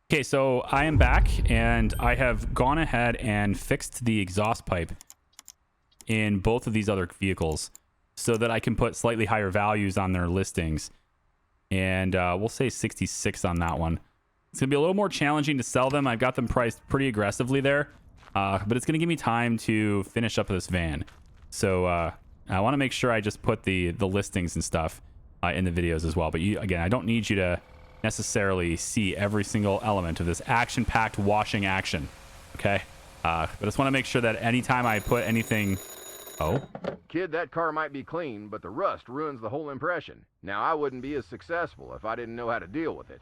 Okay, so I am back, and I have gone ahead and fixed the exhaust pipe in both of these other vehicles so that I can put slightly higher values on their listings. And we'll say 66 on that one. It's going to be a little more challenging to sell them. I've got them priced pretty aggressively there, but it's going to give me time to finish up this van. So I want to make sure I just put the listings and stuff in the videos as well. But again, I don't need you to necessarily see every single element of this action-packed washing action, okay? But I just want to make sure that anytime I put anything... Oh? Kid, that car might be clean, but the rust ruins the whole impression. Now, I wouldn't be as successful if I didn't know how to deal with it.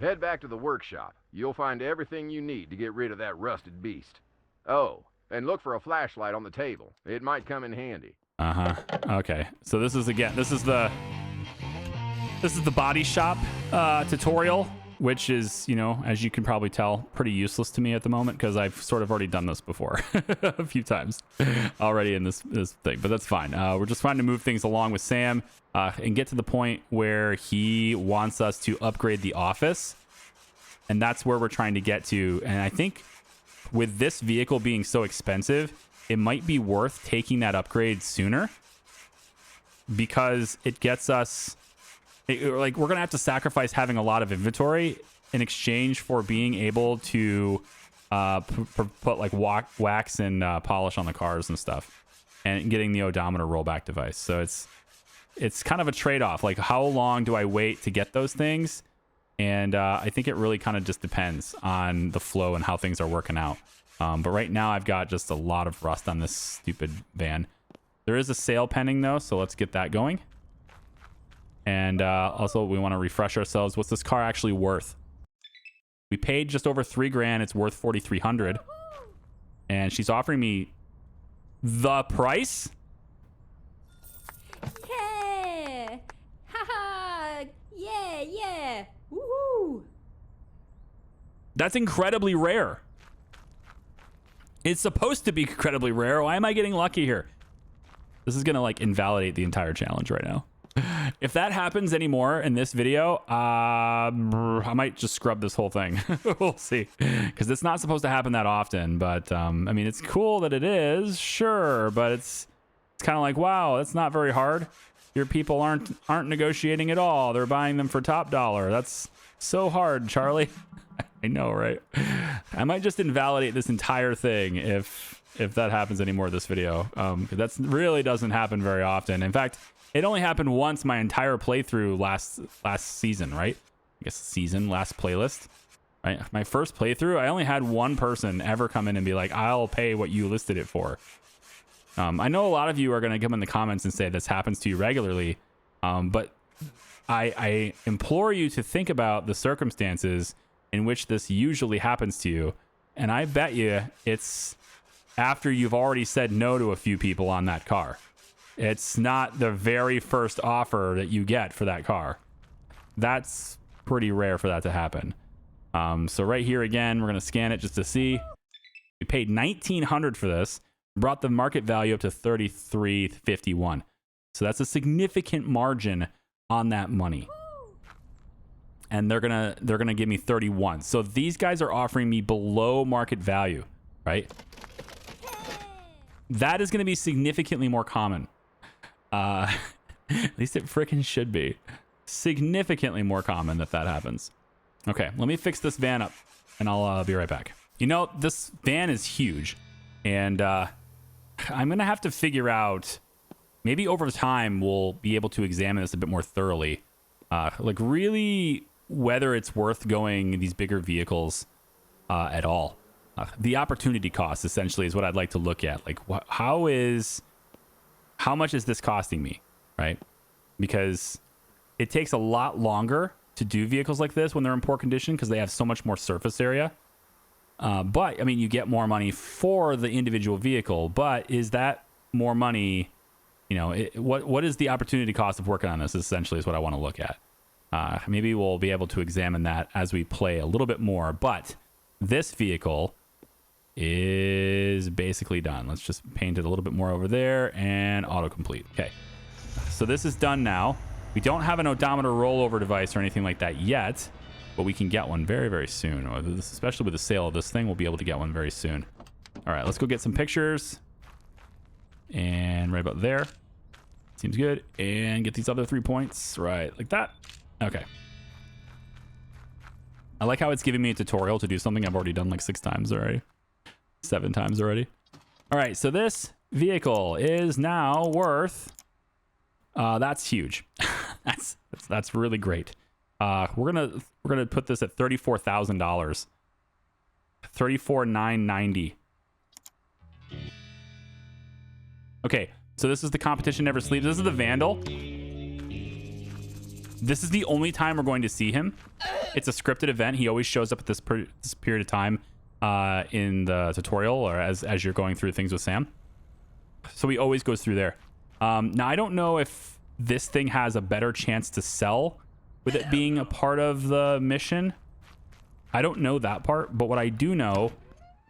Head back to the workshop. You'll find everything you need to get rid of that rusted beast. Oh, and look for a flashlight on the table. It might come in handy. Uh-huh. Okay. So this is the body shop tutorial, which is, you know, as you can probably tell, pretty useless to me at the moment because I've sort of already done this before a few times already in this thing, but that's fine. We're just trying to move things along with Sam and get to the point where he wants us to upgrade the office, and that's where we're trying to get to. And I think with this vehicle being so expensive, it might be worth taking that upgrade sooner because it gets us... like we're gonna have to sacrifice having a lot of inventory in exchange for being able to put like wax and polish on the cars and stuff, and getting the odometer rollback device. So it's kind of a trade-off. Like, how long do I wait to get those things? And I think it really kind of just depends on the flow and how things are working out. But right now I've got just a lot of rust on this stupid van. There is a sale pending though, so let's get that going. And also we want to refresh ourselves. What's this car actually worth? We paid just over $3,000. It's worth $4,300. And she's offering me the price? Yeah! Haha! Yeah, yeah! Woohoo! That's incredibly rare. It's supposed to be incredibly rare. Why am I getting lucky here? This is gonna like invalidate the entire challenge right now. If that happens anymore in this video, I might just scrub this whole thing. We'll see, because it's not supposed to happen that often. But I mean, it's cool that it is, sure, but it's kind of like, wow, that's not very hard. Your people aren't negotiating at all. They're buying them for top dollar. That's so hard, Charlie. I know, right? I might just invalidate this entire thing if that happens anymore this video. That really doesn't happen very often. In fact, it only happened once my entire playthrough last season, right? I guess season, last playlist, right? My first playthrough, I only had one person ever come in and be like, I'll pay what you listed it for. I know a lot of you are going to come in the comments and say this happens to you regularly, but I implore you to think about the circumstances in which this usually happens to you. And I bet you it's after you've already said no to a few people on that car. It's not the very first offer that you get for that car. That's pretty rare for that to happen. So right here again, we're going to scan it just to see. We paid $1,900 for this, brought the market value up to $33.51. So that's a significant margin on that money. And they're gonna give me 31. So these guys are offering me below market value, right? That is gonna be significantly more common. At least it frickin' should be. Significantly more common that happens. Okay, let me fix this van up and I'll be right back. You know, this van is huge, and I'm gonna have to figure out, maybe over time we'll be able to examine this a bit more thoroughly. Like really whether it's worth going these bigger vehicles at all. The opportunity cost essentially is what I'd like to look at. Like how much is this costing me, right? Because it takes a lot longer to do vehicles like this when they're in poor condition because they have so much more surface area. But I mean, you get more money for the individual vehicle, but is that more money? You know, what is the opportunity cost of working on this essentially is what I want to look at. Maybe we'll be able to examine that as we play a little bit more, but this vehicle is basically done. Let's just paint it a little bit more over there and autocomplete. Okay, so this is done now. We don't have an odometer rollover device or anything like that yet, but we can get one very, very soon. Especially with the sale of this thing, we'll be able to get one very soon. All right, let's go get some pictures. And right about there. Seems good. And get these other 3 points. Right, like that. Okay. I like how it's giving me a tutorial to do something I've already done like 6 times already. 7 times already. All right, so this vehicle is now worth... that's huge. that's really great. We're gonna put this at $34,000. $34,990. Okay, so this is the competition never sleeps. This is the Vandal. This is the only time we're going to see him. It's a scripted event. He always shows up at this period of time in the tutorial or as you're going through things with Sam. So he always goes through there. Now, I don't know if this thing has a better chance to sell with it being a part of the mission. I don't know that part, but what I do know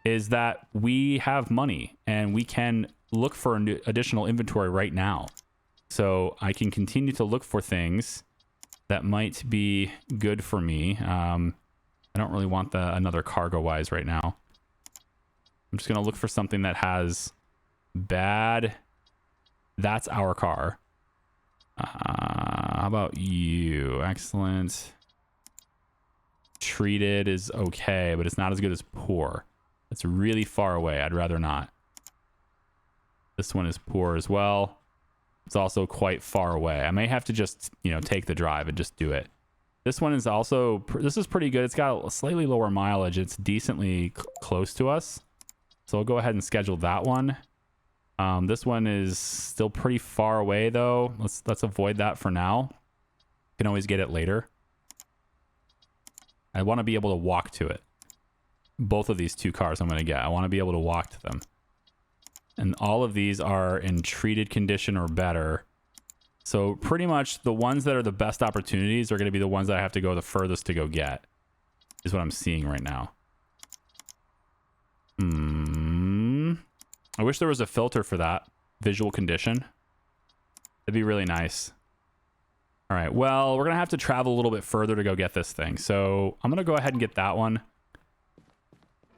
is that we have money and we can look for additional inventory right now. So I can continue to look for things that might be good for me. I don't really want another cargo wise right now. I'm just going to look for something that has bad. That's our car. How about you? Excellent. Treated is okay, but it's not as good as poor. It's really far away. I'd rather not. This one is poor as well. It's also quite far away. I may have to just, take the drive and just do it. This one is also, this is pretty good. It's got a slightly lower mileage. It's decently close to us. So I'll go ahead and schedule that one. This one is still pretty far away though. Let's avoid that for now. Can always get it later. I want to be able to walk to it. Both of these 2 cars I'm going to get. I want to be able to walk to them. And all of these are in treated condition or better. So pretty much the ones that are the best opportunities are going to be the ones that I have to go the furthest to go get. Is what I'm seeing right now. I wish there was a filter for that. Visual condition. That'd be really nice. All right, well, we're going to have to travel a little bit further to go get this thing. So I'm going to go ahead and get that one.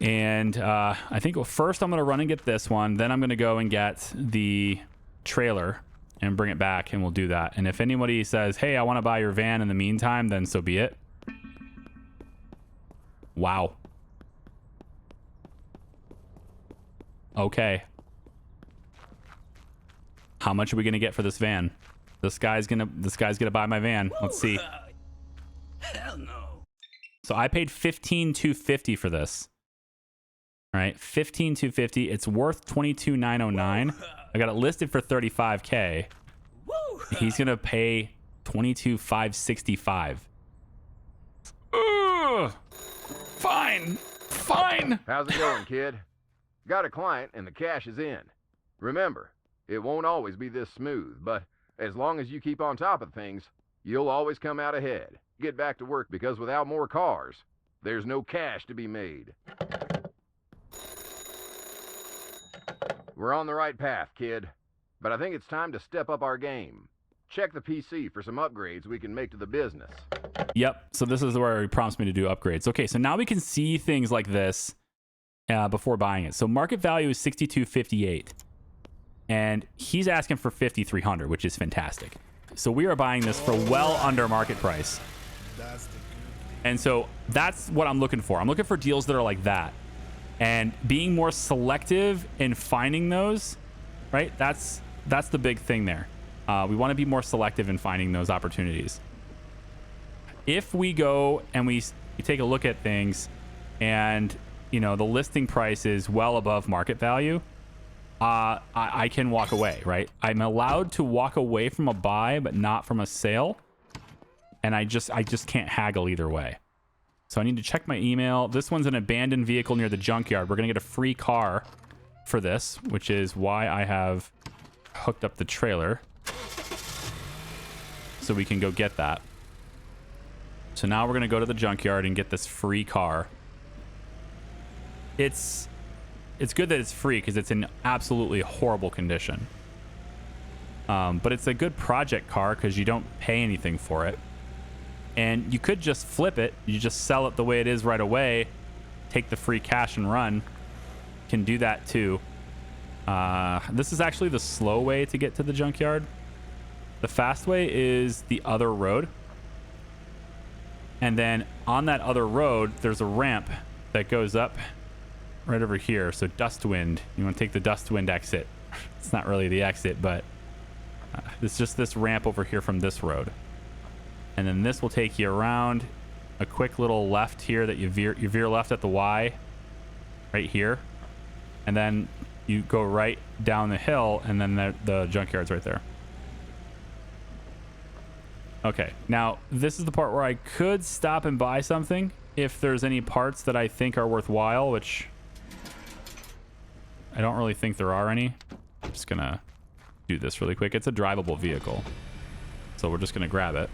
And I think first I'm going to run and get this one. Then I'm going to go and get the trailer and bring it back, and we'll do that. And if anybody says, hey, I want to buy your van in the meantime, then so be it. Wow. Okay. How much are we going to get for this van? This guy's gonna buy my van. Let's see. Hell no. So I paid $15,250 for this. All right, $15,250. It's worth $22,909. I got it listed for $35K. He's gonna pay $22,565. Fine. How's it going, kid? Got a client and the cash is in. Remember, it won't always be this smooth, but as long as you keep on top of things, you'll always come out ahead. Get back to work, because without more cars, there's no cash to be made. We're on the right path, kid, but I think it's time to step up our game. Check the PC for some upgrades we can make to the business. Yep, so this is where he prompts me to do upgrades. Okay, so now we can see things like this before buying it. So market value is $62.58. And he's asking for $5,300, which is fantastic. So we are buying this for well under market price. And so that's what I'm looking for. I'm looking for deals that are like that. And being more selective in finding those, right? That's the big thing there. We want to be more selective in finding those opportunities. If we go and we take a look at things and, the listing price is well above market value, I can walk away, right? I'm allowed to walk away from a buy, but not from a sale. And I just can't haggle either way. So I need to check my email. This one's an abandoned vehicle near the junkyard. We're going to get a free car for this, which is why I have hooked up the trailer. So we can go get that. So now we're going to go to the junkyard and get this free car. It's good that it's free because it's in absolutely horrible condition. But it's a good project car because you don't pay anything for it. And you could just flip it. You just sell it the way it is right away, take the free cash and run. Can do that too. This is actually the slow way to get to the junkyard. The fast way is the other road. And then on that other road, there's a ramp that goes up right over here. So Dustwind, you want to take the Dustwind exit. It's not really the exit, but it's just this ramp over here from this road. And then this will take you around a quick little left here that you veer left at the Y right here. And then you go right down the hill, and then the junkyard's right there. Okay, now this is the part where I could stop and buy something if there's any parts that I think are worthwhile, which I don't really think there are any. I'm just gonna do this really quick. It's a drivable vehicle, so we're just gonna grab it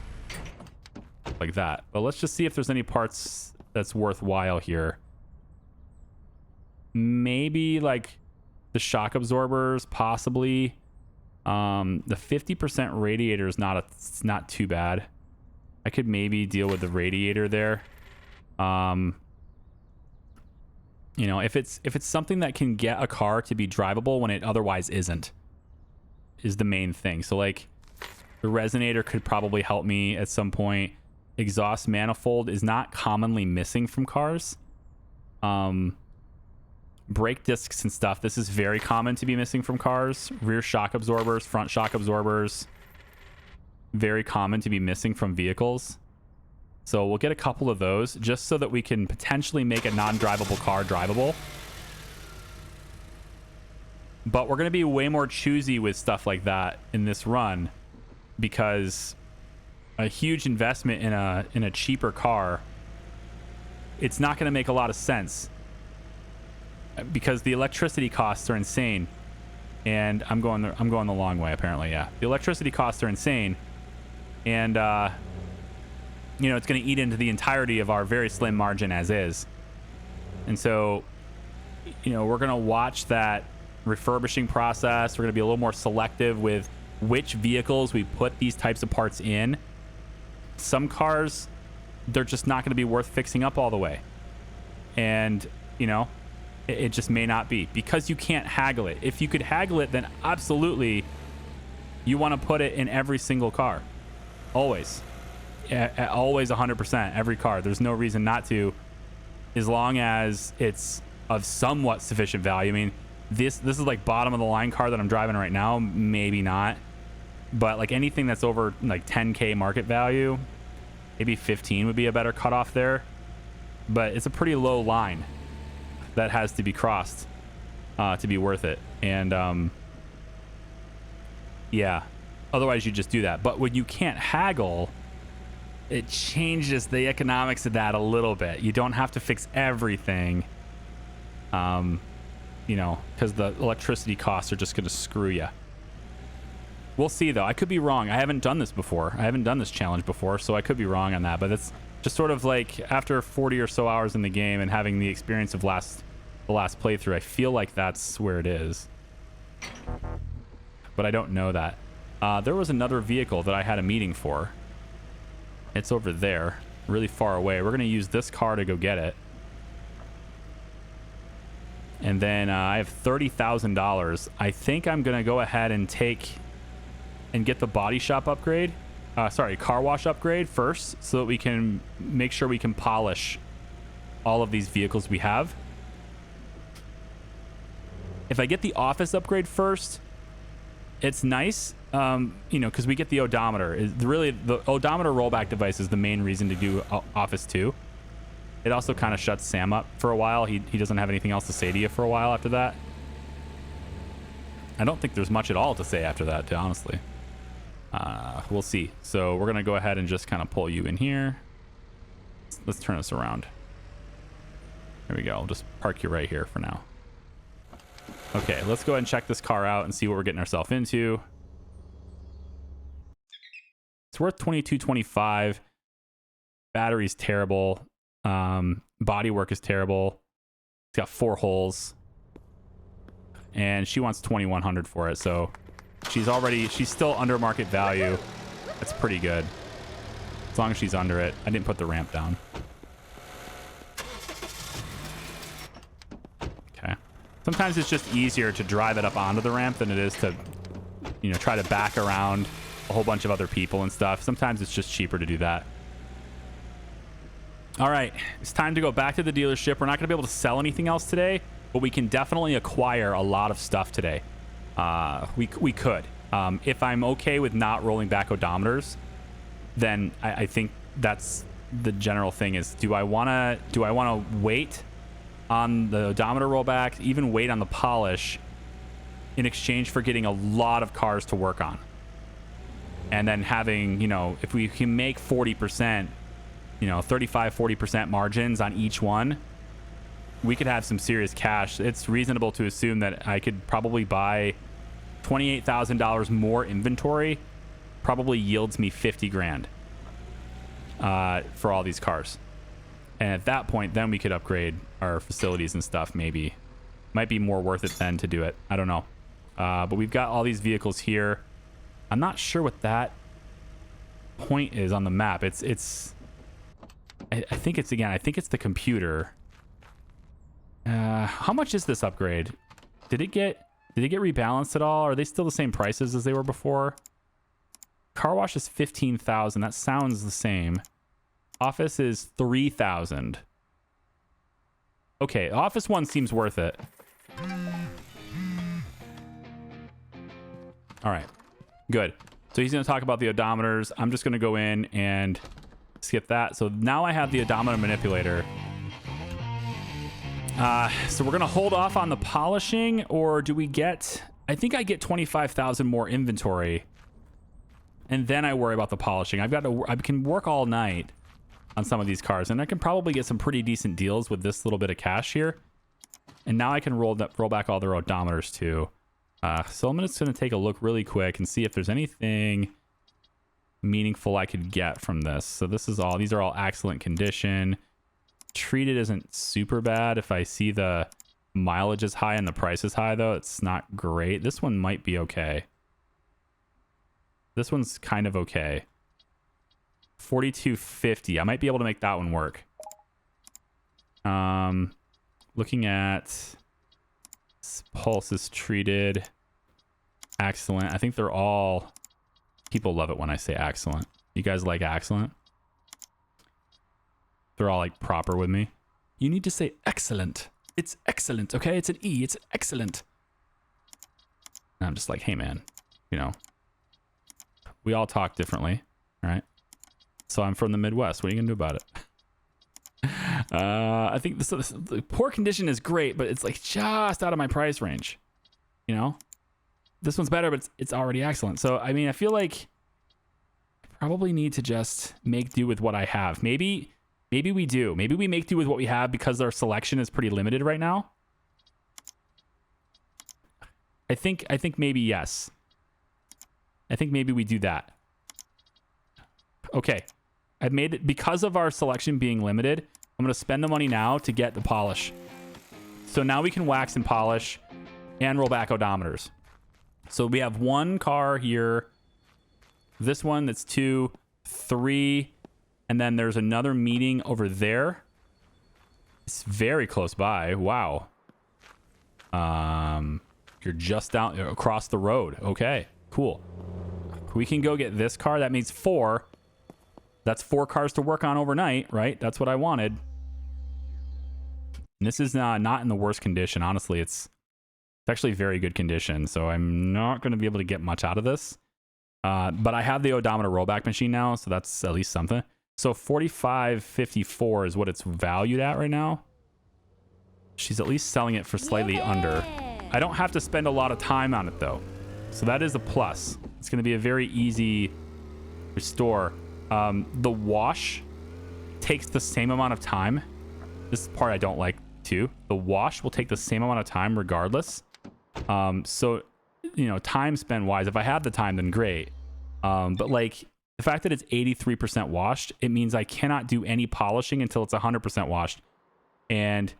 like that. But let's just see if there's any parts that's worthwhile here. Maybe like the shock absorbers, possibly. The 50% radiator is it's not too bad. I could maybe deal with the radiator there. You know, if it's something that can get a car to be drivable when it otherwise isn't, is the main thing. So like the resonator could probably help me at some point. Exhaust manifold is not commonly missing from cars. Brake discs and stuff, this is very common to be missing from cars. Rear shock absorbers, front shock absorbers, very common to be missing from vehicles. So we'll get a couple of those just so that we can potentially make a non-drivable car drivable. But we're going to be way more choosy with stuff like that in this run, because a huge investment in a cheaper car, it's not going to make a lot of sense, because the electricity costs are insane. And I'm going the long way, apparently. Yeah, the electricity costs are insane, and you know, it's going to eat into the entirety of our very slim margin as is. And so, you know, we're going to watch that refurbishing process. We're going to be a little more selective with which vehicles we put these types of parts in. Some cars, they're just not going to be worth fixing up all the way, and you know, it just may not be, because you can't haggle it. If you could haggle it, then absolutely you want to put it in every single car. Always. Always 100%. Every car. There's no reason not to, as long as it's of somewhat sufficient value. I mean, this is like bottom of the line car that I'm driving right now. Maybe not. But like anything that's over like 10K market value, maybe 15 would be a better cutoff there. But it's a pretty low line that has to be crossed to be worth it. And yeah, otherwise you just do that. But when you can't haggle, it changes the economics of that a little bit. You don't have to fix everything, you know, because the electricity costs are just going to screw you. We'll see, though. I could be wrong. I haven't done this before. I haven't done this challenge before, so I could be wrong on that. But it's just sort of like after 40 or so hours in the game and having the experience of the last playthrough, I feel like that's where it is. But I don't know that. There was another vehicle that I had a meeting for. It's over there, really far away. We're going to use this car to go get it. And then I have $30,000. I think I'm going to go ahead and take and get the body shop upgrade. Car wash upgrade first, so that we can make sure we can polish all of these vehicles we have. If I get the office upgrade first, it's nice, you know, because we get the odometer. Really, the odometer rollback device is the main reason to do Office 2. It also kind of shuts Sam up for a while. He doesn't have anything else to say to you for a while after that. I don't think there's much at all to say after that, honestly. We'll see. So we're going to go ahead and just kind of pull you in here. Let's turn this around. There we go. I'll just park you right here for now. Okay, let's go ahead and check this car out and see what we're getting ourselves into. It's worth $22.25. Battery's terrible. Bodywork is terrible. It's got 4 holes. And she wants $2,100 for it, so she's still under market value. That's pretty good. As long as she's under it. I didn't put the ramp down. Okay. Sometimes it's just easier to drive it up onto the ramp than it is to, you know, try to back around a whole bunch of other people and stuff. Sometimes it's just cheaper to do that. All right, it's time to go back to the dealership. We're not going to be able to sell anything else today, but we can definitely acquire a lot of stuff today. We could. If I'm okay with not rolling back odometers, then I think that's the general thing is, do I want to wait on the odometer rollback, even wait on the polish in exchange for getting a lot of cars to work on? And then having, you know, if we can make 40%, you know, 35-40% margins on each one, we could have some serious cash. It's reasonable to assume that I could probably buy $28,000 more inventory, probably yields me 50 grand for all these cars. And at that point, then we could upgrade our facilities and stuff. Maybe might be more worth it then to do it. I don't know. But we've got all these vehicles here. I'm not sure what that point is on the map. I think it's the computer. How much is this upgrade? Did it get rebalanced at all? Are they still the same prices as they were before? Car wash is 15,000. That sounds the same. Office is 3,000. Okay, office one seems worth it. All right, good. So he's going to talk about the odometers. I'm just going to go in and skip that. So now I have the odometer manipulator. So we're going to hold off on the polishing, or do we get... I think I get 25,000 more inventory, and then I worry about the polishing. I can work all night on some of these cars, and I can probably get some pretty decent deals with this little bit of cash here. And now I can roll back all their odometers too. So I'm just going to take a look really quick and see if there's anything meaningful I could get from this. So these are all excellent condition. Treated isn't super bad. If I see the mileage is high and the price is high, though, it's not great. This one might be okay. This one's kind of okay. 4250. I might be able to make that one work. Looking at pulse is treated. Excellent. I think they're all... People love it when I say excellent. You guys like excellent? They're all like proper with me. You need to say excellent. It's excellent, okay? It's an E. It's excellent. And I'm just like, hey, man, you know, we all talk differently, right? So I'm from the Midwest. What are you going to do about it? I think the poor condition is great, but it's like just out of my price range. You know, this one's better, but it's already excellent. So, I mean, I feel like I probably need to just make do with what I have. Maybe we do. Maybe we make do with what we have because our selection is pretty limited right now. I think maybe yes. I think maybe we do that. Okay. I've made it because of our selection being limited. I'm going to spend the money now to get the polish. So now we can wax and polish and roll back odometers. So we have one car here. This one that's 2, 3, and then there's another meeting over there. It's very close by. Wow. You're just down across the road. Okay, cool. We can go get this car. That means 4. That's 4 cars to work on overnight, right? That's what I wanted. And this is not in the worst condition. Honestly, it's actually very good condition. So I'm not going to be able to get much out of this. But I have the odometer rollback machine now, so that's at least something. So 45.54 is what it's valued at right now. She's at least selling it for slightly under. I don't have to spend a lot of time on it, though. So that is a plus. It's going to be a very easy restore. The wash takes the same amount of time. This is the part I don't like, too. The wash will take the same amount of time regardless. So, you know, time spent wise, if I have the time, then great. But like the fact that it's 83% washed, it means I cannot do any polishing until it's 100% washed. And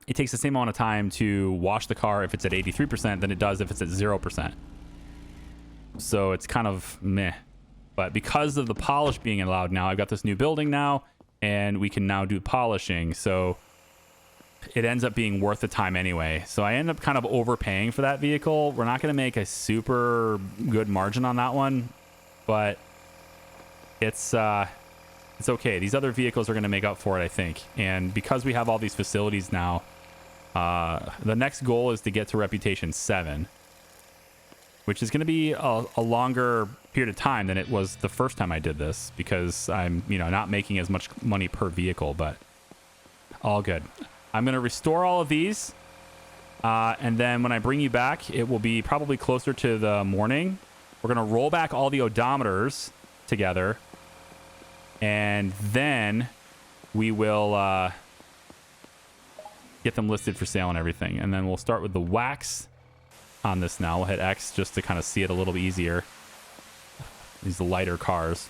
it takes the same amount of time to wash the car if it's at 83% than it does if it's at 0%. So it's kind of meh. But because of the polish being allowed now, I've got this new building now, and we can now do polishing. So it ends up being worth the time anyway. So I end up kind of overpaying for that vehicle. We're not going to make a super good margin on that one, but it's okay. These other vehicles are going to make up for it, I think. And because we have all these facilities now, the next goal is to get to reputation 7, which is going to be a longer period of time than it was the first time I did this, because I'm, not making as much money per vehicle, but all good. I'm going to restore all of these. And then when I bring you back, it will be probably closer to the morning. We're going to roll back all the odometers together. And then we will get them listed for sale and everything. And then we'll start with the wax on this now. We'll hit X just to kind of see it a little bit easier. These lighter cars.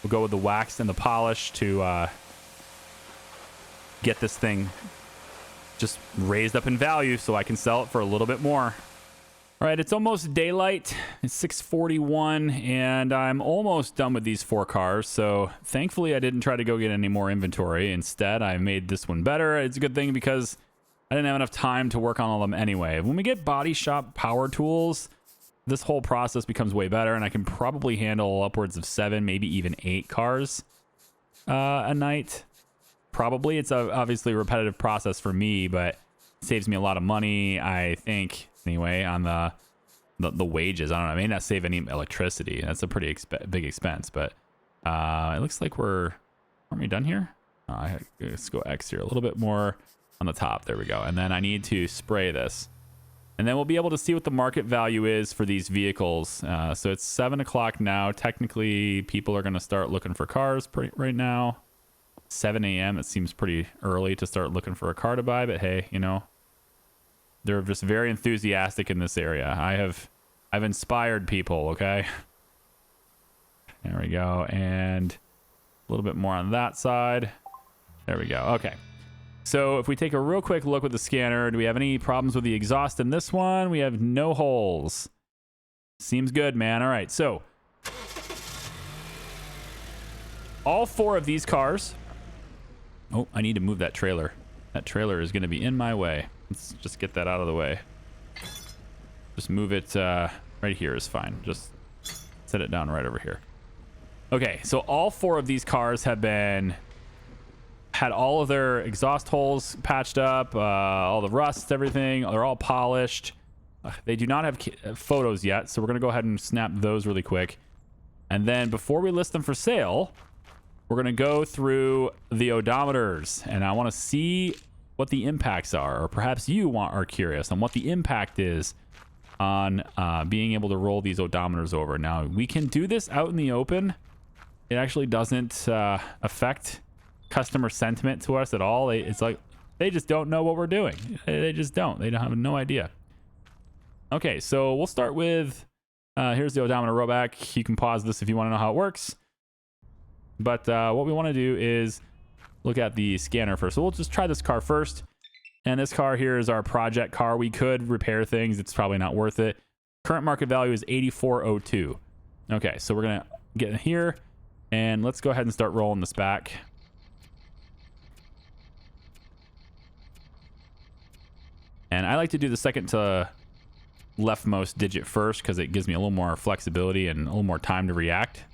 We'll go with the wax and the polish to get this thing just raised up in value so I can sell it for a little bit more. All right, it's almost daylight. It's 6:41, and I'm almost done with these 4 cars. So thankfully, I didn't try to go get any more inventory. Instead, I made this one better. It's a good thing because I didn't have enough time to work on all of them anyway. When we get body shop power tools, this whole process becomes way better, and I can probably handle upwards of 7, maybe even 8 cars a night. Probably. It's obviously a repetitive process for me, but it saves me a lot of money, I think, anyway, on the wages. I don't know. I may not save any electricity. That's a pretty big expense, but it looks like aren't we done here? Let's go X here a little bit more on the top. There we go. And then I need to spray this. And then we'll be able to see what the market value is for these vehicles. So it's 7 o'clock now. Technically, people are going to start looking for cars right now. 7 a.m. It seems pretty early to start looking for a car to buy, but hey, they're just very enthusiastic in this area. I've inspired people, okay? There we go. And a little bit more on that side. There we go. Okay. So if we take a real quick look with the scanner, do we have any problems with the exhaust in this one? We have no holes. Seems good, man. All right. So all 4 of these cars. Oh, I need to move that trailer. That trailer is going to be in my way. Let's just get that out of the way. Just move it right here is fine. Just set it down right over here. Okay, so all 4 of these cars have had all of their exhaust holes patched up, all the rust, everything. They're all polished. They do not have photos yet, so we're going to go ahead and snap those really quick. And then before we list them for sale, we're going to go through the odometers, and I want to see what the impacts are, or perhaps you are curious on what the impact is on being able to roll these odometers over. Now, we can do this out in the open. It actually doesn't affect customer sentiment to us at all. It's like they just don't know what we're doing. They just don't. They don't have no idea. Okay, so we'll start with, here's the odometer rollback. You can pause this if you want to know how it works. But what we want to do is look at the scanner first. So we'll just try this car first. And this car here is our project car. We could repair things. It's probably not worth it. Current market value is $84.02. Okay, so we're going to get in here. And let's go ahead and start rolling this back. And I like to do the second to leftmost digit first because it gives me a little more flexibility and a little more time to react.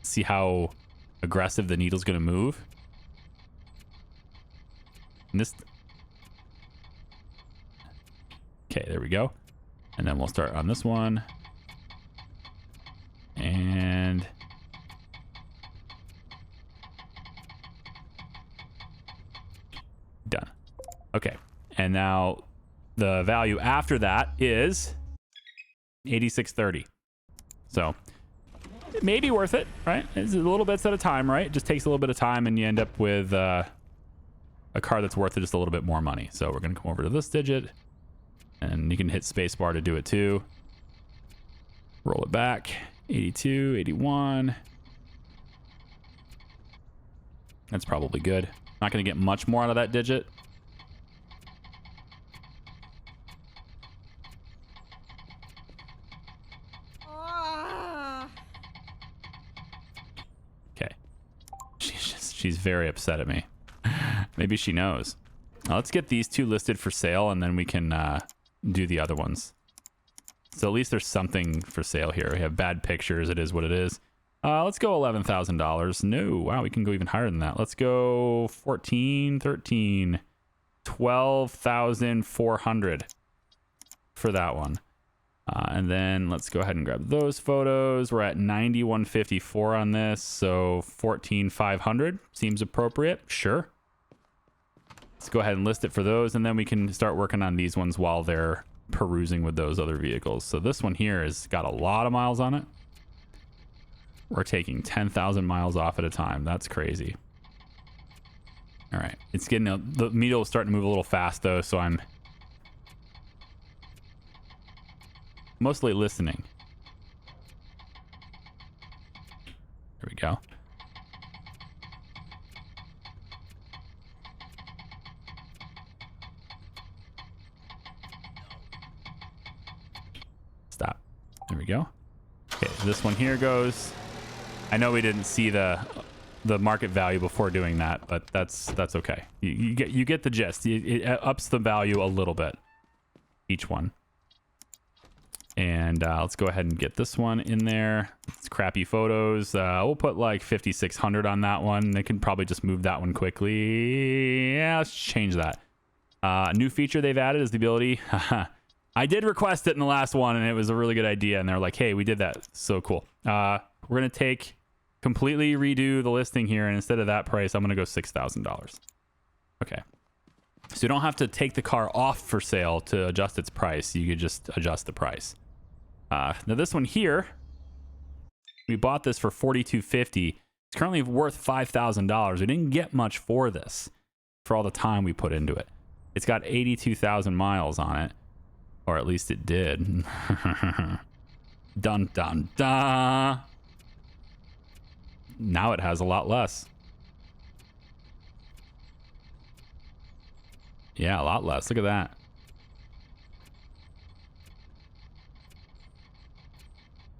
See how aggressive the needle's going to move. And this... Okay, there we go. And then we'll start on this one. And... done. Okay. And now the value after that is 86.30. So it may be worth it, right? It's a little bits at a time, right? It just takes a little bit of time and you end up with a car that's worth it just a little bit more money. So we're going to come over to this digit and you can hit spacebar to do it too. Roll it back. 82, 81. That's probably good. Not going to get much more out of that digit. She's very upset at me. Maybe she knows. Let's get these two listed for sale, and then we can do the other ones. So at least there's something for sale here. We have bad pictures. It is what it is. Let's go $11,000. No, wow, we can go even higher than that. Let's go 14, 13, 12,400 for that one. And then let's go ahead and grab those photos. We're at 9154 on this, so 14,500 seems appropriate. Sure. Let's go ahead and list it for those, and then we can start working on these ones while they're perusing with those other vehicles. So this one here has got a lot of miles on it. We're taking 10,000 miles off at a time. That's crazy. All right. It's getting the needle is starting to move a little fast though, so I'm mostly listening. There we go. Stop. There we go. Okay, this one here goes. I know we didn't see the market value before doing that, but that's okay. You get the gist. It ups the value a little bit, each one. And let's go ahead and get this one in there. It's crappy photos. We'll put like 5,600 on that one. They can probably just move that one quickly. Yeah, let's change that. New feature they've added is the ability. I did request it in the last one, and it was a really good idea. And they're like, hey, we did that. So cool. We're going to completely redo the listing here. And instead of that price, I'm going to go $6,000. Okay. So you don't have to take the car off for sale to adjust its price. You could just adjust the price. Now this one here, we bought this for $4,250. It's currently worth $5,000. We didn't get much for this for all the time we put into it. It's got 82,000 miles on it. Or at least it did. Dun, dun, dun. Now it has a lot less. Yeah, a lot less. Look at that.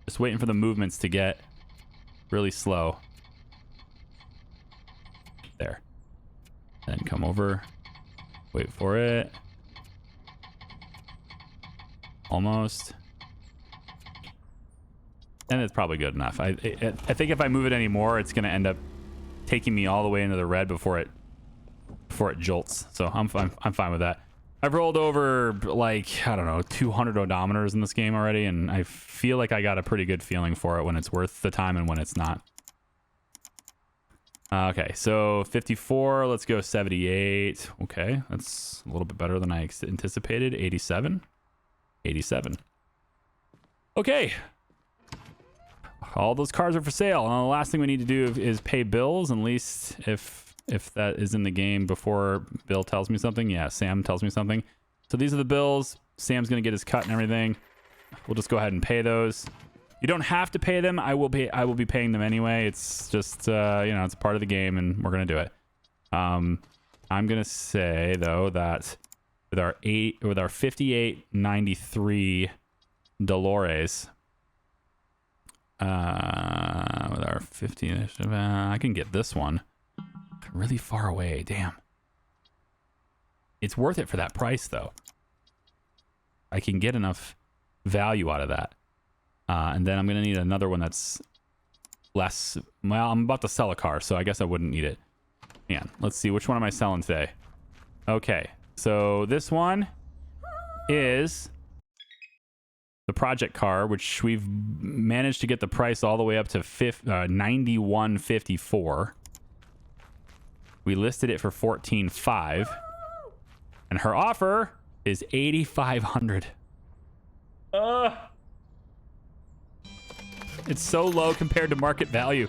Just waiting for the movements to get really slow. There. Then come over. Wait for it. Almost. And it's probably good enough. I think if I move it anymore, it's going to end up taking me all the way into the red before it jolts. So I'm fine with that. I've rolled over like, I don't know, 200 odometers in this game already, and I feel like I got a pretty good feeling for it when it's worth the time and when it's not. Okay, so 54, let's go 78. Okay, that's a little bit better than I anticipated. 87. 87. Okay. All those cars are for sale. And the last thing we need to do is pay bills, at least if that is in the game before Bill tells me something. Yeah, Sam tells me something. So these are the bills. Sam's going to get his cut and everything. We'll just go ahead and pay those. You don't have to pay them. I will be paying them anyway. It's just, it's part of the game, and we're going to do it. I'm going to say, though, that with our 5893 Dolores, with our 15, I can get this one really far away. Damn. It's worth it for that price, though. I can get enough value out of that. And then I'm going to need another one that's less. Well, I'm about to sell a car, so I guess I wouldn't need it. Man, let's see. Which one am I selling today? Okay. So this one is the project car, which we've managed to get the price all the way up to $91.54. We listed it for $14,500, and her offer is $8,500. It's so low compared to market value.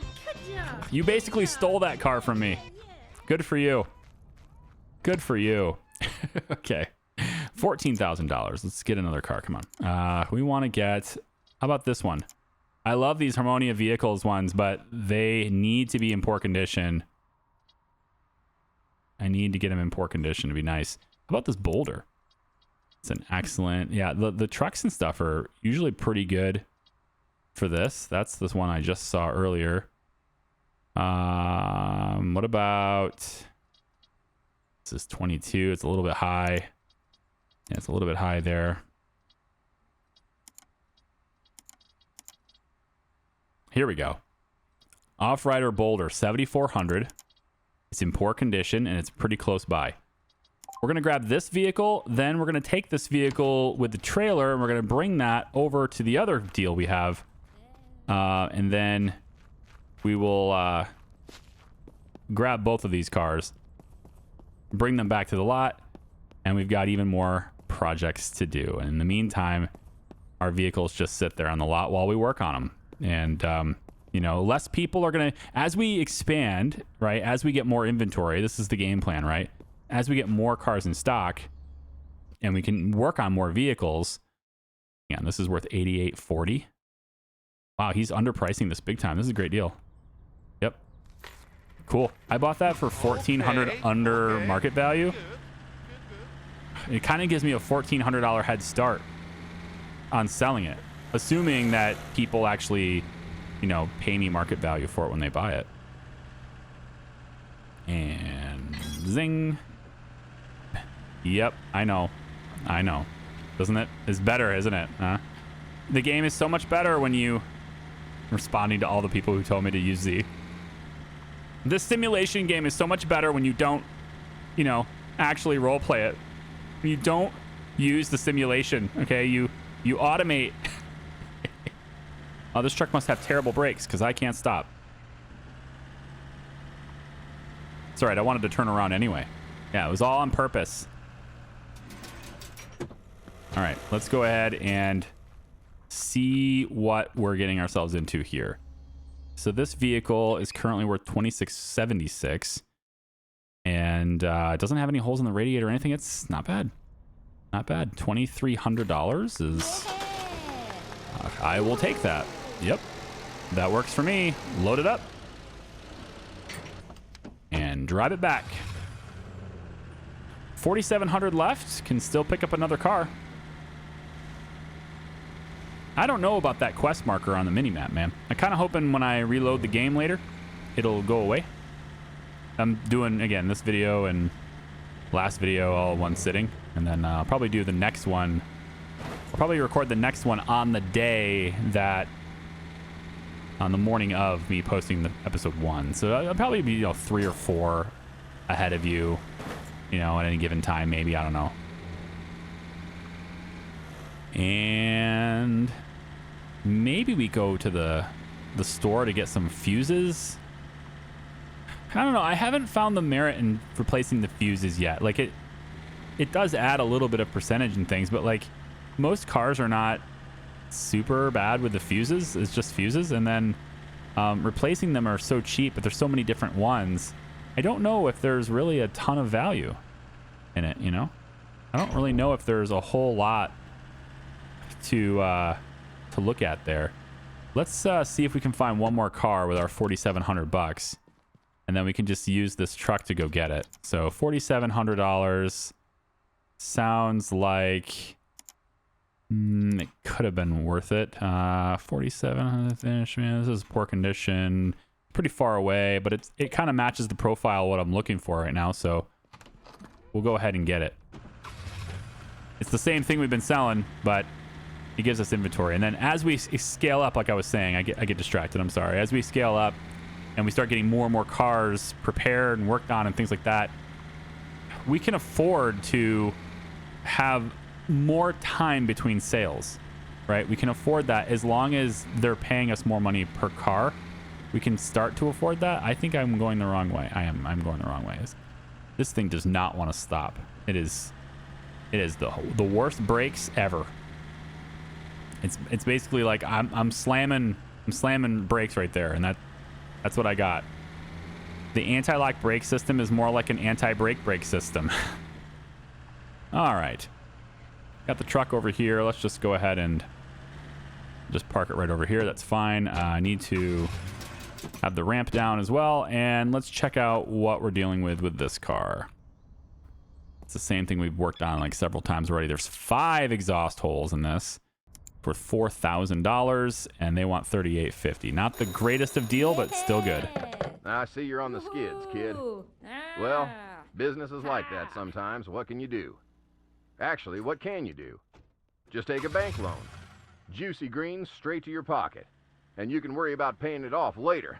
You basically stole that car from me. Good for you. Good for you. Okay. $14,000. Let's get another car. Come on. We want to get... How about this one? I love these Harmonia Vehicles ones, but they need to be in poor condition. I need to get them in poor condition to be nice. How about this Boulder? It's an excellent... Yeah, the trucks and stuff are usually pretty good for this. That's this one I just saw earlier. What about... This is 22. It's a little bit high. Yeah, it's a little bit high there. Here we go. Off-Rider Boulder, 7,400. It's in poor condition, and it's pretty close by. We're going to grab this vehicle. Then we're going to take this vehicle with the trailer, and we're going to bring that over to the other deal we have. And then we will grab both of these cars, bring them back to the lot, and we've got even more projects to do. And in the meantime, our vehicles just sit there on the lot while we work on them. And, you know, less people are going to, as we expand, right, as we get more inventory, this is the game plan, right? As we get more cars in stock and we can work on more vehicles, yeah, this is worth $88.40. Wow, he's underpricing this big time. This is a great deal. Yep. Cool. I bought that for $1,400 under market value. It kind of gives me a $1,400 head start on selling it, assuming that people actually, you know, pay me market value for it when they buy it. And zing. Yep, I know. I know. Doesn't it? It's better, isn't it? Huh? The game is so much better when you responding to all the people who told me to use Z. This simulation game is so much better when you don't, you know, actually role play it. You don't use the simulation, okay? You automate. Oh, this truck must have terrible brakes because I can't stop. It's all right. I wanted to turn around anyway. Yeah, it was all on purpose. All right, let's go ahead and see what we're getting ourselves into here. So this vehicle is currently worth $26.76, and it doesn't have any holes in the radiator or anything. It's not bad. Not bad. $2,300 is... I will take that. Yep, that works for me. Load it up and drive it back. 4,700 left. Can still pick up another car. I don't know about that quest marker on the minimap, man. I'm kind of hoping when I reload the game later, it'll go away. I'm doing, again, this video and last video all in one sitting. And then I'll probably do the next one. I'll probably record the next one on the day that... on the morning of me posting the episode 1. So I'll probably be, you know, 3 or 4 ahead of you, you know, at any given time, maybe. I don't know. And... maybe we go to the store to get some fuses. I don't know. I haven't found the merit in replacing the fuses yet. Like, it does add a little bit of percentage and things, but like most cars are not super bad with the fuses. It's just fuses, and then replacing them are so cheap, but there's so many different ones. I don't know if there's really a ton of value in it, you know? I don't really know if there's a whole lot to look at there. Let's see if we can find one more car with our $4,700, and then we can just use this truck to go get it. So $4,700 sounds like it could have been worth it. 4,700 finish. Man, this is poor condition, pretty far away, but it kind of matches the profile of what I'm looking for right now. So we'll go ahead and get it. It's the same thing we've been selling, but it gives us inventory. And then as we scale up, like I was saying, I get distracted. I'm sorry. As we scale up and we start getting more and more cars prepared and worked on and things like that, we can afford to have more time between sales, right? We can afford that as long as they're paying us more money per car. We can start to afford that. I think I'm going the wrong way. I'm going the wrong way. This thing does not want to stop. It is the worst brakes ever. It's basically like I'm slamming brakes right there, and that's what I got. The anti-lock brake system is more like an anti-brake system. All right. Got the truck over here. Let's just go ahead and just park it right over here. That's fine. I need to have the ramp down as well. And let's check out what we're dealing with this car. It's the same thing we've worked on like several times already. There's 5 exhaust holes in this for $4,000, and they want $38.50. Not the greatest of deal, but still good. I see you're on the skids, kid. Woohoo! Well, Ah. business is like that sometimes. What can you do? Actually, what can you do? Just take a bank loan. Juicy greens straight to your pocket. And you can worry about paying it off later.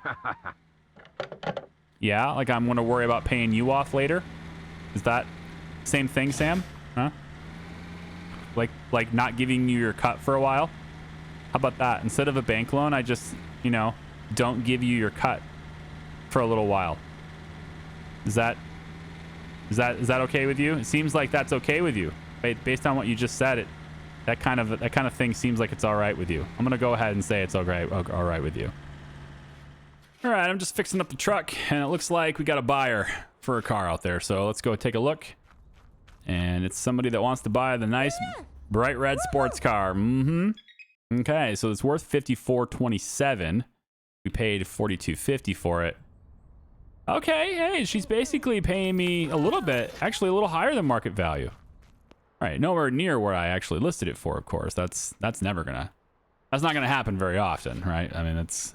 Yeah, like I'm going to worry about paying you off later? Is that same thing, Sam? Huh? Like not giving you your cut for a while? How about that? Instead of a bank loan, I just, don't give you your cut for a little while. Is that okay with you? It seems like that's okay with you. Based on what you just said, that kind of thing seems like it's all right with you. I'm going to go ahead and say it's all right with you. All right, I'm just fixing up the truck, and it looks like we got a buyer for a car out there. So let's go take a look. And it's somebody that wants to buy the nice bright red sports car. Okay, so it's worth $54.27. We paid $42.50 for it. Okay, hey, she's basically paying me a little bit, actually a little higher than market value. All right, nowhere near where I actually listed it for, of course. That's not gonna happen very often, right? I mean, it's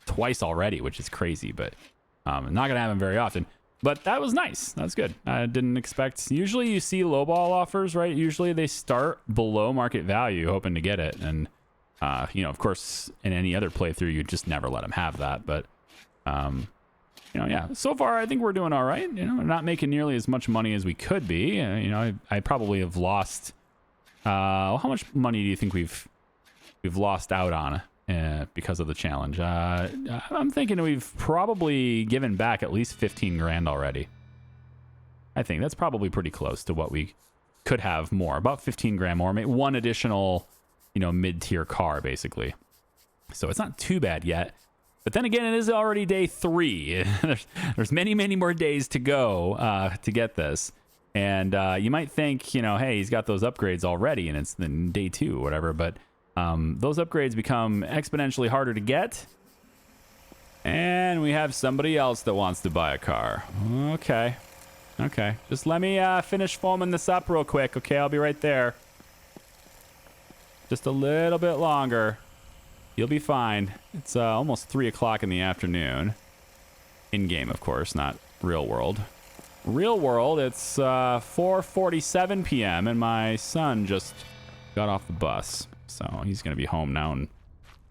twice already, which is crazy, but not gonna happen very often. But that was nice. That's good. I didn't expect. Usually you see lowball offers, right? Usually they start below market value, hoping to get it, and of course, in any other playthrough, you just never let them have that. But yeah. So far, I think we're doing all right. We're not making nearly as much money as we could be. I probably have lost. How much money do you think we've lost out on because of the challenge? I'm thinking we've probably given back at least 15 grand already. I think that's probably pretty close to what we could have more. About 15 grand more. Maybe one additional, mid-tier car, basically. So it's not too bad yet. But then again, it is already day 3. There's many, many more days to go to get this. And you might think, hey, he's got those upgrades already, and it's then day 2 or whatever. But those upgrades become exponentially harder to get. And we have somebody else that wants to buy a car. Okay. Just let me finish foaming this up real quick. Okay, I'll be right there. Just a little bit longer. You'll be fine. It's almost 3 o'clock in the afternoon. In-game, of course, not real world. Real world, it's 4:47 p.m. and my son just got off the bus. So he's going to be home now and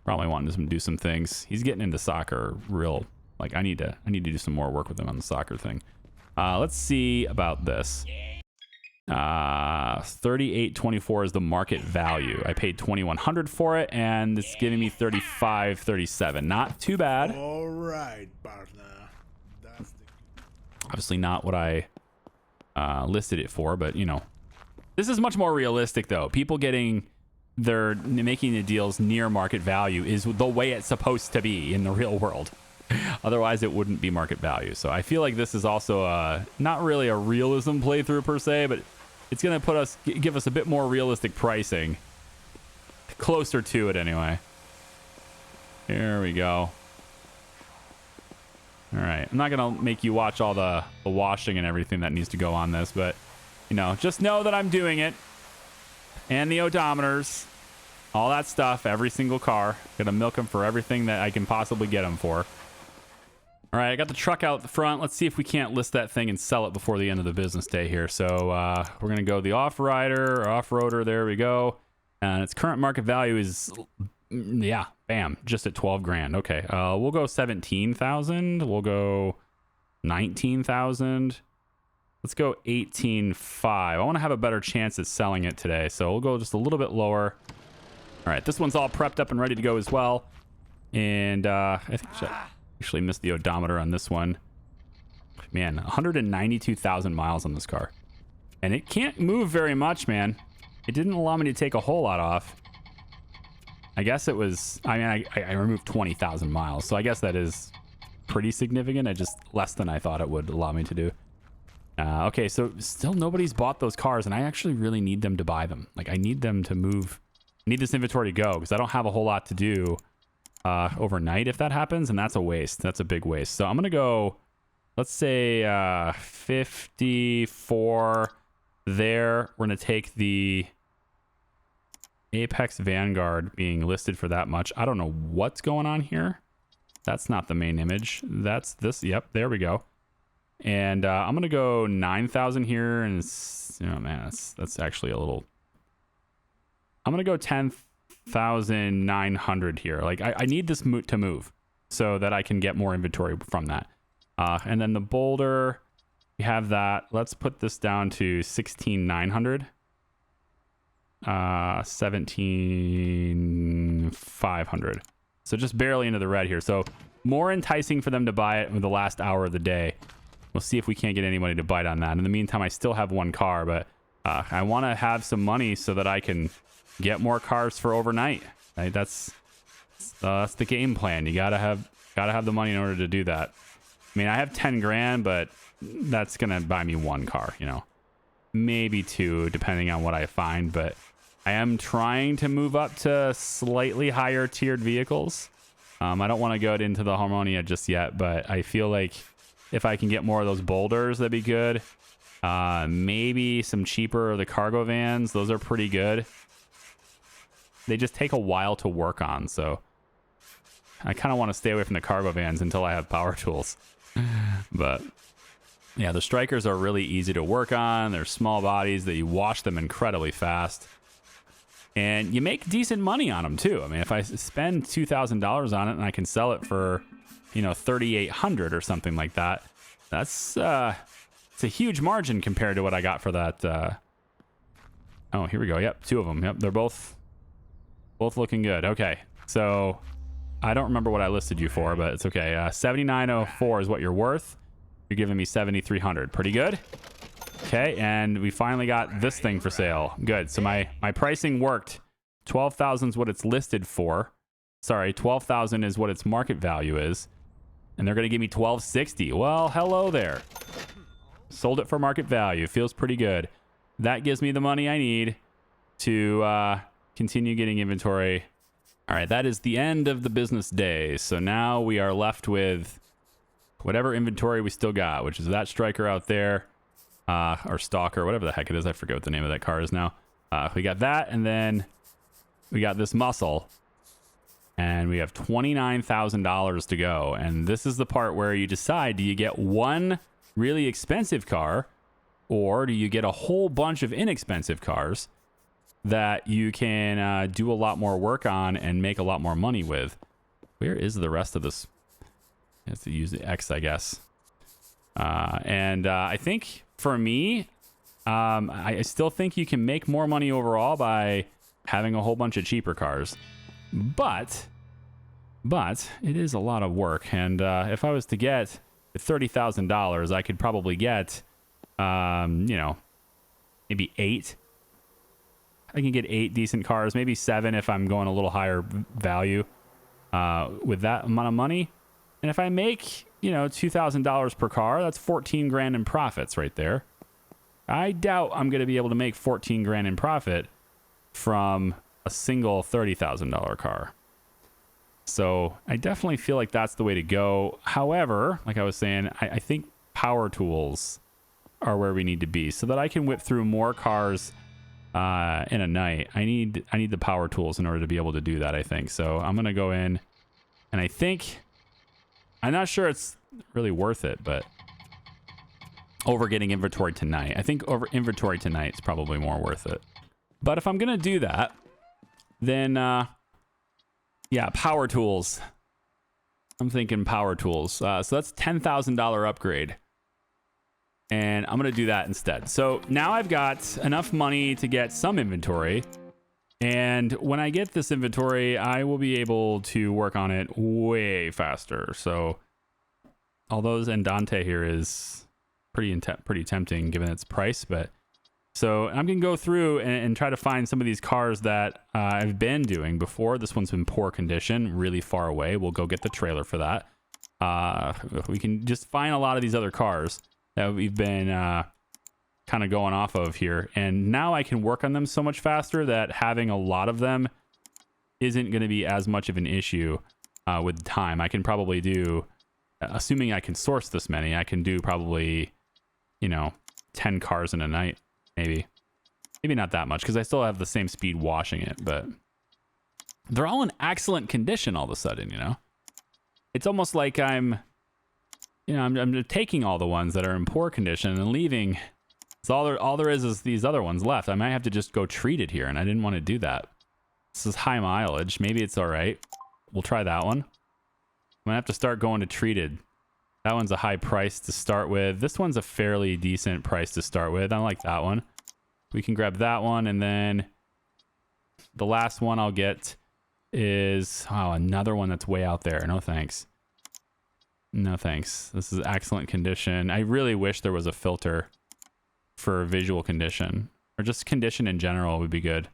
probably wanting to do some things. He's getting into soccer real. Like, I need to do some more work with him on the soccer thing. Let's see about this. 38.24 is the market value. I paid 2,100 for it, and it's giving me 35.37. Not too bad. All right, partner. That's the... Obviously not what I listed it for, but this is much more realistic though. People making the deals near market value is the way it's supposed to be in the real world. Otherwise, it wouldn't be market value. So I feel like this is also not really a realism playthrough per se, but it's going to give us a bit more realistic pricing. Closer to it anyway. Here we go. All right. I'm not going to make you watch all the washing and everything that needs to go on this, but, just know that I'm doing it. And the odometers. All that stuff. Every single car. Going to milk them for everything that I can possibly get them for. All right, I got the truck out the front. Let's see if we can't list that thing and sell it before the end of the business day here. So we're going to go the off-roader. There we go. And its current market value is, bam, just at 12 grand. Okay, we'll go 17,000. We'll go 19,000. Let's go 18.5. I want to have a better chance at selling it today. So we'll go just a little bit lower. All right, this one's all prepped up and ready to go as well. And I think actually missed the odometer on this one. Man, 192,000 miles on this car. And it can't move very much, man. It didn't allow me to take a whole lot off. I guess it was, I removed 20,000 miles. So I guess that is pretty significant. Just less than I thought it would allow me to do. Okay, so still nobody's bought those cars, and I actually really need them to buy them. Like, I need them to move. I need this inventory to go because I don't have a whole lot to do overnight if that happens, and that's a waste. That's a big waste. So I'm gonna go, let's say 54 there. We're gonna take the Apex Vanguard being listed for that much. I don't know what's going on here. That's not the main image. That's this. Yep, there we go. And I'm gonna go 9,000 here, and oh man, that's actually a little. I'm gonna go 10,900 here. Like I need this to move so that I can get more inventory from that. And then the boulder, we have that. Let's put this down to 16,900. 17,500. So just barely into the red here. So more enticing for them to buy it in the last hour of the day. We'll see if we can't get anybody to bite on that. In the meantime, I still have one car, but I want to have some money so that I can get more cars for overnight. Right? That's the game plan. You gotta have the money in order to do that. I mean, I have 10 grand, but that's gonna buy me one car, you know, maybe two, depending on what I find. But I am trying to move up to slightly higher tiered vehicles. I don't want to go into the Harmonia just yet, but I feel like if I can get more of those boulders, that'd be good. Maybe some cheaper of the cargo vans. Those are pretty good. They just take a while to work on, so I kind of want to stay away from the cargo vans until I have power tools. But yeah, the strikers are really easy to work on. They're small bodies that you wash them incredibly fast. And you make decent money on them too. I mean, if I spend $2,000 on it and I can sell it for, you know, 3,800 or something like that, that's it's a huge margin compared to what I got for that. Oh, here we go. Yep, two of them. Yep, they're both looking good. Okay, so I don't remember what I listed you for, but it's okay. 7,904 is what you're worth. You're giving me 7,300. Pretty good. Okay, and we finally got this thing for sale. Good. So my pricing worked. 12,000 is what it's listed for. Sorry, 12,000 is what its market value is. And they're going to give me 1260. Well, hello there. Sold it for market value. Feels pretty good. That gives me the money I need to continue getting inventory. All right, that is the end of the business day. So now we are left with whatever inventory we still got, which is that striker out there. Or stalker, whatever the heck it is. I forget what the name of that car is now. We got that, and then we got this muscle, and we have $29,000 to go. And this is the part where you decide, do you get one really expensive car, or do you get a whole bunch of inexpensive cars that you can do a lot more work on and make a lot more money with? Where is the rest of this? I have to use the X, I guess. And I think for me, I still think you can make more money overall by having a whole bunch of cheaper cars. But it is a lot of work. And if I was to get $30,000, I could probably get, you know, maybe 8. I can get 8 decent cars, maybe 7 if I'm going a little higher value with that amount of money. And if I make, you know, $2,000 per car, that's 14 grand in profits right there. I doubt I'm going to be able to make 14 grand in profit from a single $30,000 car. So I definitely feel like that's the way to go. However, like I was saying, I think power tools are where we need to be so that I can whip through more cars in a night. I need the power tools in order to be able to do that, I think. So I'm going to go in, and I think, I'm not sure it's really worth it, but over getting inventory tonight. I think over inventory tonight is probably more worth it. But if I'm going to do that, then, yeah, power tools. I'm thinking power tools. So that's $10,000 upgrade. And I'm going to do that instead. So now I've got enough money to get some inventory. And when I get this inventory, I will be able to work on it way faster. So although Zendante here is pretty tempting given its price, but so I'm going to go through and try to find some of these cars that I've been doing before. This one's in poor condition, really far away. We'll go get the trailer for that. We can just find a lot of these other cars that we've been kind of going off of here. And now I can work on them so much faster that having a lot of them isn't going to be as much of an issue with time. I can probably do, assuming I can source this many, I can do probably, you know, 10 cars in a night. Maybe not that much because I still have the same speed washing it, but they're all in excellent condition all of a sudden, you know? It's almost like I'm taking all the ones that are in poor condition and leaving. So all there is these other ones left. I might have to just go treated here, and I didn't want to do that. This is high mileage. Maybe it's all right. We'll try that one. I'm gonna have to start going to treated. That one's a high price to start with. This one's a fairly decent price to start with. I like that one. We can grab that one, and then the last one I'll get is another one that's way out there. No thanks. No thanks. This is excellent condition. I really wish there was a filter for visual condition, or just condition in general would be good.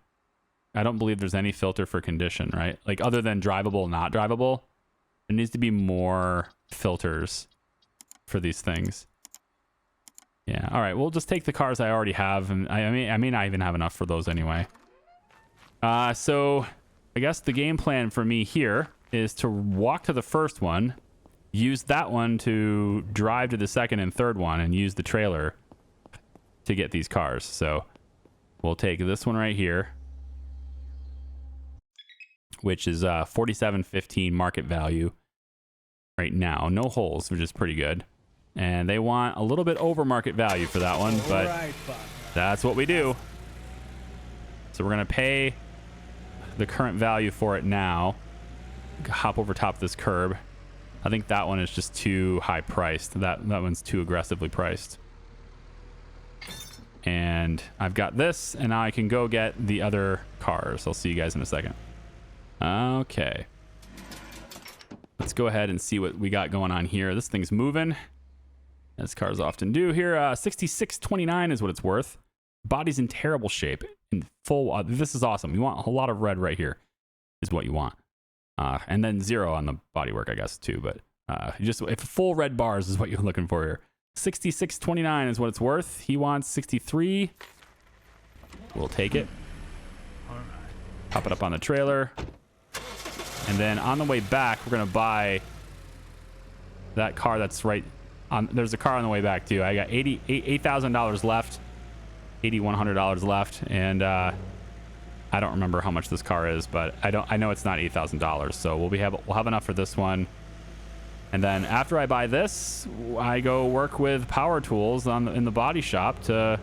I don't believe there's any filter for condition, right? Like other than drivable, not drivable. There needs to be more filters for these things. Yeah. All right. We'll just take the cars I already have, and I may not even have enough for those anyway. So I guess the game plan for me here is to walk to the first one, use that one to drive to the second and third one, and use the trailer to get these cars. So we'll take this one right here, which is $47.15 market value right now. No holes, which is pretty good. And they want a little bit over market value for that one, but that's what we do. So we're going to pay the current value for it now. Hop over top of this curb. I think that one is just too high priced. That one's too aggressively priced. And I've got this, and now I can go get the other cars. I'll see you guys in a second. Okay. Let's go ahead and see what we got going on here. This thing's moving, as cars often do here. 66.29 is what it's worth. Body's in terrible shape. In full. This is awesome. You want a lot of red right here is what you want. And then 0 on the bodywork, I guess, too. But if full red bars is what you're looking for here. 66.29 is what it's worth. He wants 63. We'll take it. Pop it up on the trailer. And then on the way back, we're going to buy that car that's right on. There's a car on the way back, too. I got $8,000 left. $8,100 left. And I don't remember how much this car is, but I know it's not $8,000. So we'll have enough for this one. And then after I buy this, I go work with power tools in the body shop to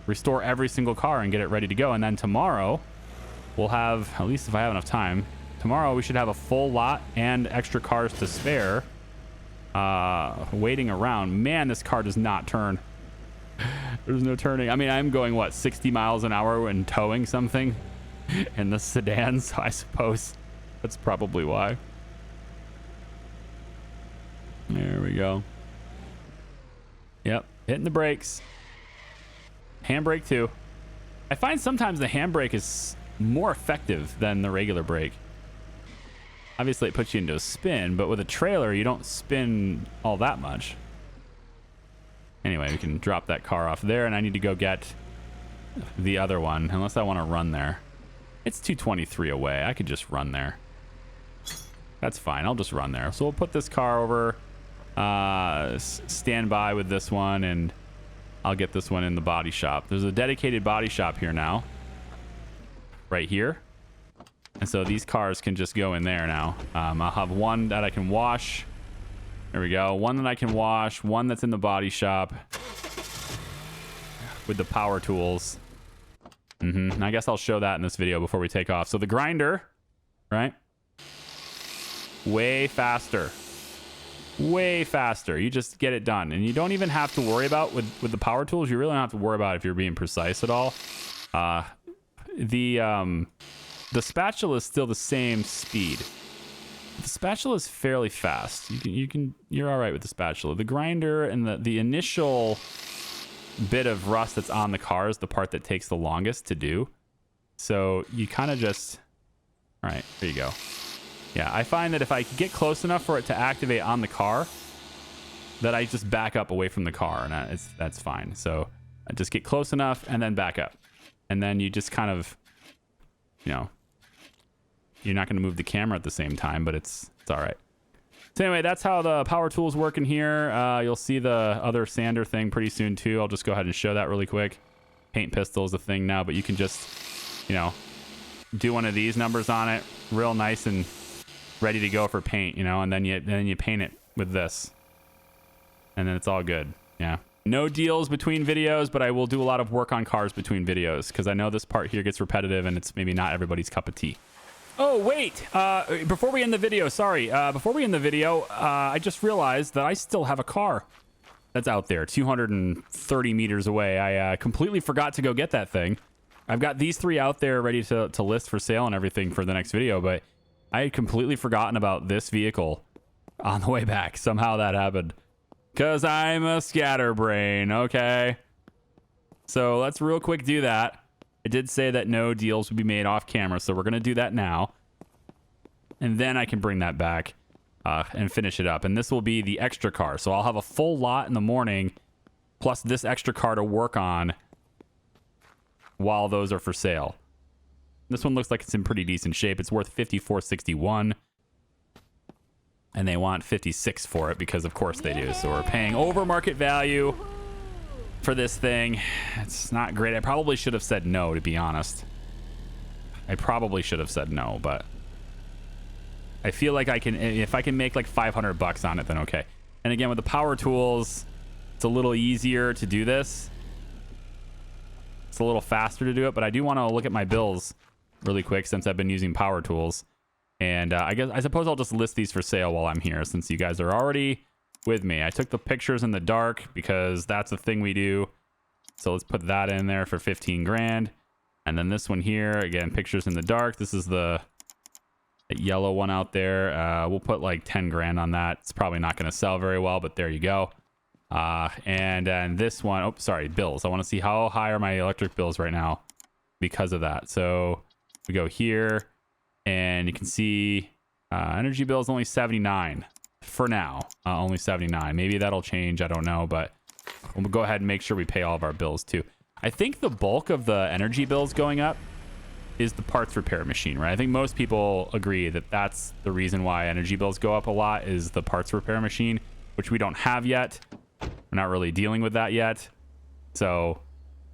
restore every single car and get it ready to go. And then tomorrow we'll have, at least if I have enough time, tomorrow we should have a full lot and extra cars to spare waiting around. Man, this car does not turn. There's no turning. I mean, I'm going, 60 miles an hour when towing something in the sedan, so I suppose that's probably why. There we go. Yep, hitting the brakes. Handbrake too. I find sometimes the handbrake is more effective than the regular brake. Obviously, it puts you into a spin, but with a trailer, you don't spin all that much. Anyway, we can drop that car off there, and I need to go get the other one, unless I want to run there. It's 223 away. I could just run there. That's fine. I'll just run there. So we'll put this car over, stand by with this one, and I'll get this one in the body shop. There's a dedicated body shop here now, right here. And so these cars can just go in there now. I'll have one that I can wash. There we go. One that I can wash. One that's in the body shop with the power tools. And I guess I'll show that in this video before we take off. So the grinder, right? Way faster. Way faster. You just get it done. And you don't even have to worry about, with the power tools, you really don't have to worry about if you're being precise at all. The spatula is still the same speed. The spatula is fairly fast. You're all right with the spatula. The grinder and the initial bit of rust that's on the car is the part that takes the longest to do. So you kind of just, all right, there you go. Yeah, I find that if I get close enough for it to activate on the car, that I just back up away from the car, and that's fine. So I just get close enough and then back up. And then you just kind of, you're not going to move the camera at the same time, but it's all right. So anyway, that's how the power tools work in here. You'll see the other sander thing pretty soon too. I'll just go ahead and show that really quick. Paint pistol is a thing now, but you can just, do one of these numbers on it, real nice and ready to go for paint, you know, and then you paint it with this. And then it's all good. Yeah. No deals between videos, but I will do a lot of work on cars between videos because I know this part here gets repetitive and it's maybe not everybody's cup of tea. Oh, wait. Before we end the video, sorry. Before we end the video, I just realized that I still have a car that's out there 230 meters away. I completely forgot to go get that thing. I've got these 3 out there ready to list for sale and everything for the next video, but I had completely forgotten about this vehicle on the way back. Somehow that happened. Because I'm a scatterbrain, okay? So let's real quick do that. I did say that no deals would be made off camera, so we're going to do that now. And then I can bring that back and finish it up. And this will be the extra car. So I'll have a full lot in the morning, plus this extra car to work on while those are for sale. This one looks like it's in pretty decent shape. It's worth $54.61. And they want 56 for it because of course they do. So we're paying over market value for this thing. It's not great. I probably should have said no, to be honest. I probably should have said no, but I feel like I can, if I can make like 500 bucks on it, then okay. And again, with the power tools, it's a little easier to do this. It's a little faster to do it, but I do want to look at my bills really quick since I've been using power tools. And I suppose I'll just list these for sale while I'm here since you guys are already with me. I took the pictures in the dark because that's a thing we do. So let's put that in there for 15 grand. And then this one here, again, pictures in the dark. This is the yellow one out there. We'll put like 10 grand on that. It's probably not going to sell very well, but there you go. And then this one, oh, sorry, bills. I want to see how high are my electric bills right now because of that. So we go here. And you can see energy bill is only 79 for now. Only 79. Maybe that'll change. I don't know. But we'll go ahead and make sure we pay all of our bills too. I think the bulk of the energy bills going up is the parts repair machine, right? I think most people agree that that's the reason why energy bills go up a lot is the parts repair machine, which we don't have yet. We're not really dealing with that yet. So,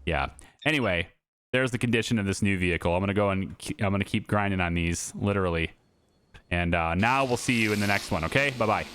yeah. Anyway. There's the condition of this new vehicle. I'm going to go and I'm going to keep grinding on these, literally. And now we'll see you in the next one, okay? Bye-bye.